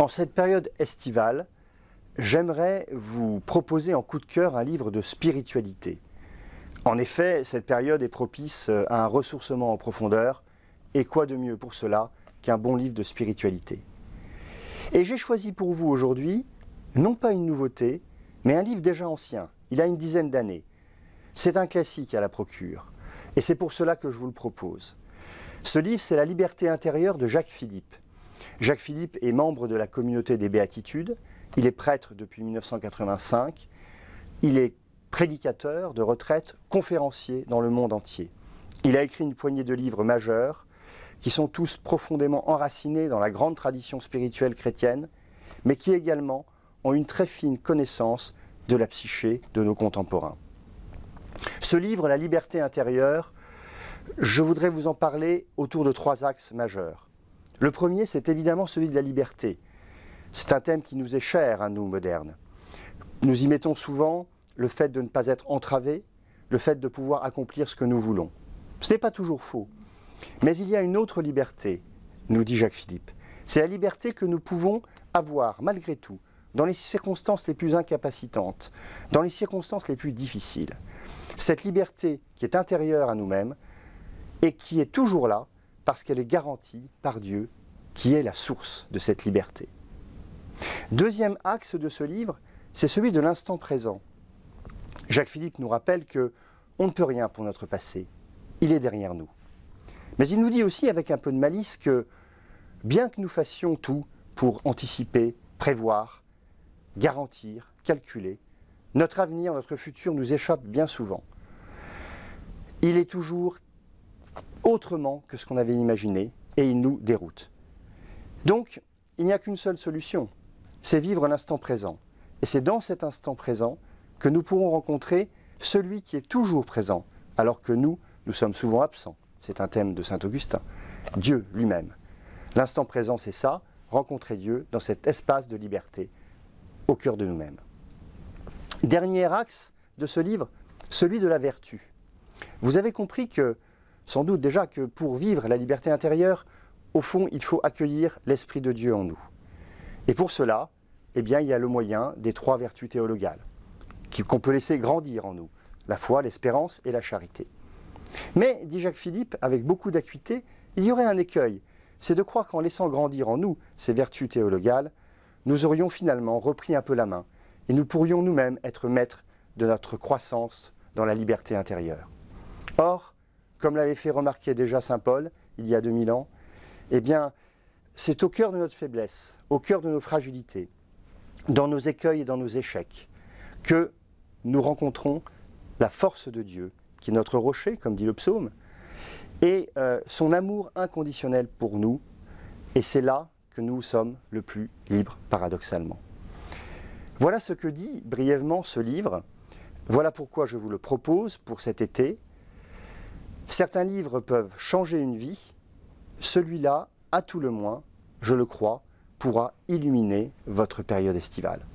En cette période estivale, j'aimerais vous proposer en coup de cœur un livre de spiritualité. En effet, cette période est propice à un ressourcement en profondeur, et quoi de mieux pour cela qu'un bon livre de spiritualité. Et j'ai choisi pour vous aujourd'hui, non pas une nouveauté, mais un livre déjà ancien, il a une dizaine d'années. C'est un classique à la procure, et c'est pour cela que je vous le propose. Ce livre, c'est La liberté intérieure de Jacques Philippe. Jacques Philippe est membre de la communauté des Béatitudes, il est prêtre depuis 1985, il est prédicateur de retraite, conférencier dans le monde entier. Il a écrit une poignée de livres majeurs qui sont tous profondément enracinés dans la grande tradition spirituelle chrétienne, mais qui également ont une très fine connaissance de la psyché de nos contemporains. Ce livre, La liberté intérieure, je voudrais vous en parler autour de trois axes majeurs. Le premier, c'est évidemment celui de la liberté. C'est un thème qui nous est cher à nous, modernes. Nous y mettons souvent le fait de ne pas être entravé, le fait de pouvoir accomplir ce que nous voulons. Ce n'est pas toujours faux. Mais il y a une autre liberté, nous dit Jacques Philippe. C'est la liberté que nous pouvons avoir, malgré tout, dans les circonstances les plus incapacitantes, dans les circonstances les plus difficiles. Cette liberté qui est intérieure à nous-mêmes et qui est toujours là parce qu'elle est garantie par Dieu, qui est la source de cette liberté. Deuxième axe de ce livre, c'est celui de l'instant présent. Jacques Philippe nous rappelle que on ne peut rien pour notre passé, il est derrière nous. Mais il nous dit aussi avec un peu de malice que bien que nous fassions tout pour anticiper, prévoir, garantir, calculer, notre avenir, notre futur nous échappe bien souvent. Il est toujours autrement que ce qu'on avait imaginé et il nous déroute. Donc, il n'y a qu'une seule solution, c'est vivre l'instant présent. Et c'est dans cet instant présent que nous pourrons rencontrer celui qui est toujours présent, alors que nous sommes souvent absents. C'est un thème de saint Augustin. Dieu lui-même. L'instant présent, c'est ça, rencontrer Dieu dans cet espace de liberté, au cœur de nous-mêmes. Dernier axe de ce livre, celui de la vertu. Vous avez compris que, sans doute déjà, que pour vivre la liberté intérieure, au fond, il faut accueillir l'Esprit de Dieu en nous. Et pour cela, eh bien, il y a le moyen des trois vertus théologales, qu'on peut laisser grandir en nous, la foi, l'espérance et la charité. Mais, dit Jacques Philippe, avec beaucoup d'acuité, il y aurait un écueil, c'est de croire qu'en laissant grandir en nous ces vertus théologales, nous aurions finalement repris un peu la main, et nous pourrions nous-mêmes être maîtres de notre croissance dans la liberté intérieure. Or, comme l'avait fait remarquer déjà saint Paul, il y a 2000 ans, eh bien, c'est au cœur de notre faiblesse, au cœur de nos fragilités, dans nos écueils et dans nos échecs, que nous rencontrons la force de Dieu, qui est notre rocher, comme dit le psaume, et son amour inconditionnel pour nous, et c'est là que nous sommes le plus libres, paradoxalement. Voilà ce que dit brièvement ce livre, voilà pourquoi je vous le propose pour cet été. Certains livres peuvent changer une vie, celui-là, à tout le moins, je le crois, pourra illuminer votre période estivale.